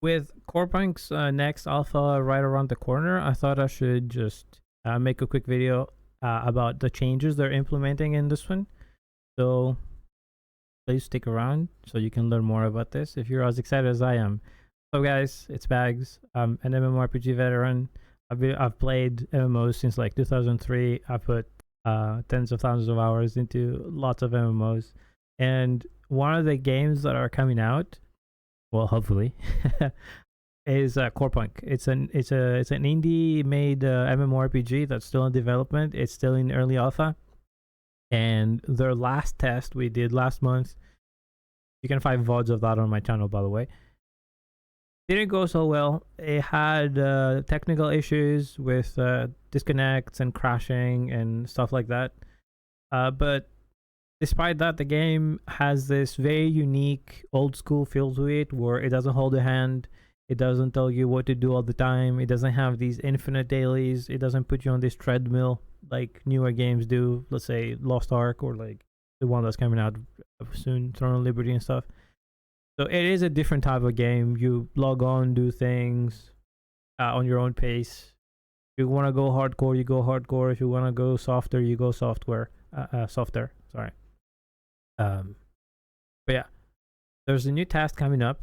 With Corepunk's next alpha right around the corner, I thought I should just make a quick video about the changes they're implementing in this one. So please stick around so you can learn more about this if you're as excited as I am. So guys, it's Bags. I'm an mmorpg veteran. I've played MMOs since like 2003. I've put tens of thousands of hours into lots of MMOs, and one of the games that are coming out, well, hopefully, is Corepunk. It's an indie made MMORPG that's still in development. It's still in early alpha, and their last test we did last month. You can find VODs of that on my channel, by the way. Didn't go so well. It had technical issues with disconnects and crashing and stuff like that. But despite that, the game has this very unique old school feel to it, where it doesn't hold a hand. It doesn't tell you what to do all the time. It doesn't have these infinite dailies. It doesn't put you on this treadmill like newer games do. Let's say Lost Ark, or like the one that's coming out soon, Throne of Liberty and stuff. So it is a different type of game. You log on, do things on your own pace. If you want to go hardcore, you go hardcore. If you want to go softer, you go softer. Sorry. But yeah, there's a new task coming up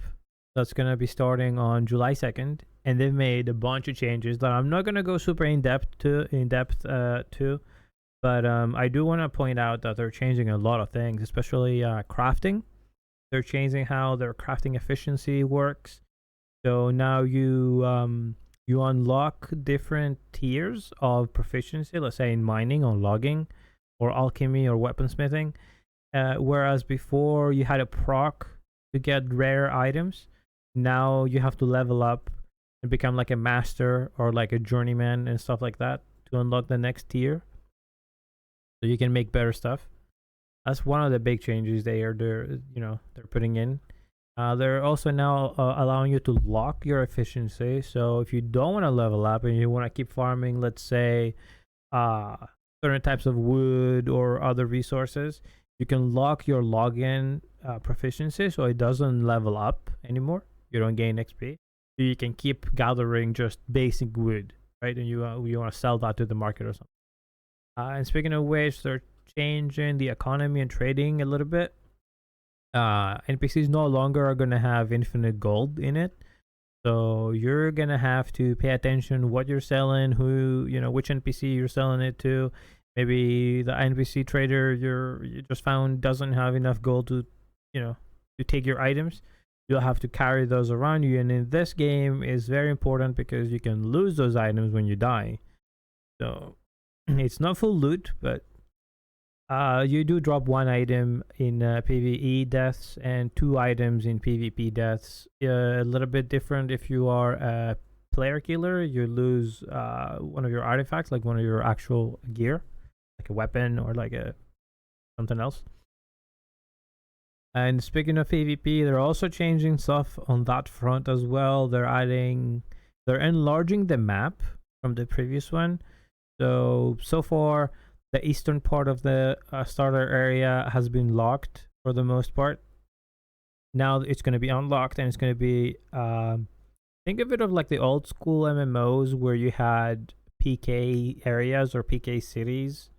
that's gonna be starting on July 2nd, and they've made a bunch of changes that I'm not gonna go super in depth to, but I do want to point out that they're changing a lot of things, especially crafting. They're changing how their crafting efficiency works. So now you unlock different tiers of proficiency, let's say in mining or logging or alchemy or weaponsmithing. Whereas before you had a proc to get rare items, now you have to level up and become like a master or like a journeyman and stuff like that to unlock the next tier, so you can make better stuff. That's one of the big changes they're putting in. They're also now allowing you to lock your efficiency. So if you don't want to level up and you want to keep farming, let's say certain types of wood or other resources, you can lock your login proficiency so it doesn't level up anymore. You don't gain XP. So you can keep gathering just basic wood, right? And you want to sell that to the market or something. And speaking of which, they're changing the economy and trading a little bit. NPCs no longer are going to have infinite gold in it. So you're going to have to pay attention what you're selling, which NPC you're selling it to. Maybe the NPC trader you just found doesn't have enough gold to take your items. You'll have to carry those around you, and in this game is very important because you can lose those items when you die. So it's not full loot, but you do drop one item in PvE deaths and 2 items in PvP deaths. A little bit different if you are a player killer. You lose one of your artifacts, like one of your actual gear, like a weapon or like something else. And speaking of PvP, they're also changing stuff on that front as well. They're enlarging the map from the previous one. So far, the eastern part of the starter area has been locked for the most part. Now it's going to be unlocked, and it's going to be think of it of like the old school MMOs where you had PK areas or PK cities.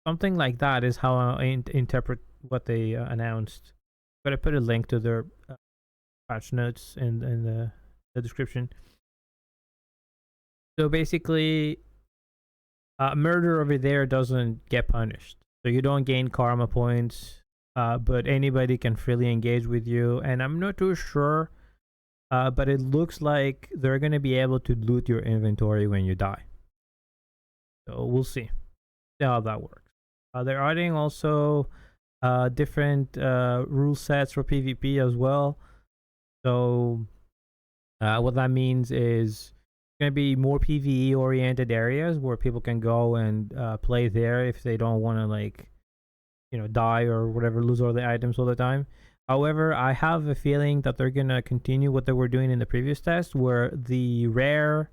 Something like that is how I interpret what they announced. But I put a link to their patch notes in the description. So basically, murder over there doesn't get punished, so you don't gain karma points, but anybody can freely engage with you. And I'm not too sure, but it looks like they're going to be able to loot your inventory when you die. So we'll see how that works. They're adding also different rule sets for PvP as well. So what that means is going to be more PvE oriented areas where people can go and play there if they don't want to die or whatever, lose all the items all the time. However, I have a feeling that they're going to continue what they were doing in the previous test, where the rare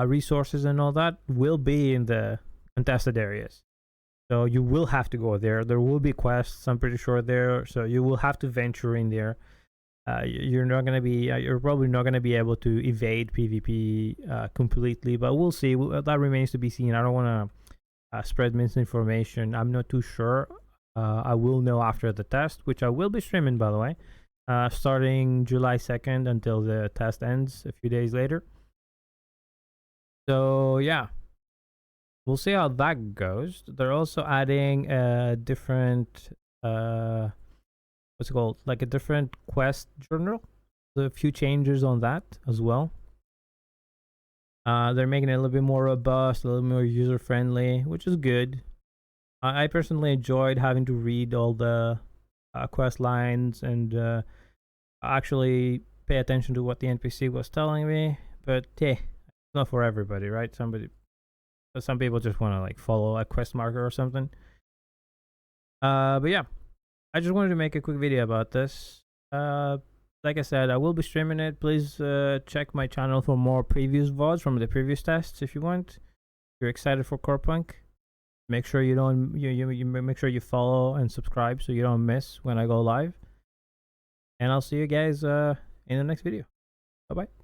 resources and all that will be in the contested areas. So you will have to go there. There will be quests, I'm pretty sure, there. So you will have to venture in there. you're not gonna be you're probably not gonna be able to evade PvP completely, but we'll see. That remains to be seen. I don't want to spread misinformation. I'm not too sure. I will know after the test, which I will be streaming, by the way, starting July 2nd until the test ends a few days later. So yeah, we'll see how that goes. They're also adding a different what's it called, like a different quest journal. A few changes on that as well. They're making it a little bit more robust, a little more user friendly, which is good. I personally enjoyed having to read all the quest lines and actually pay attention to what the NPC was telling me. But yeah, it's not for everybody, right? Some people just want to like follow a quest marker or something. But yeah, I just wanted to make a quick video about this. Like I said, I will be streaming it. Please check my channel for more previous VODs from the previous tests if you want. If you're excited for Corepunk, make sure you don't you make sure you follow and subscribe so you don't miss when I go live. And I'll see you guys in the next video. Bye bye.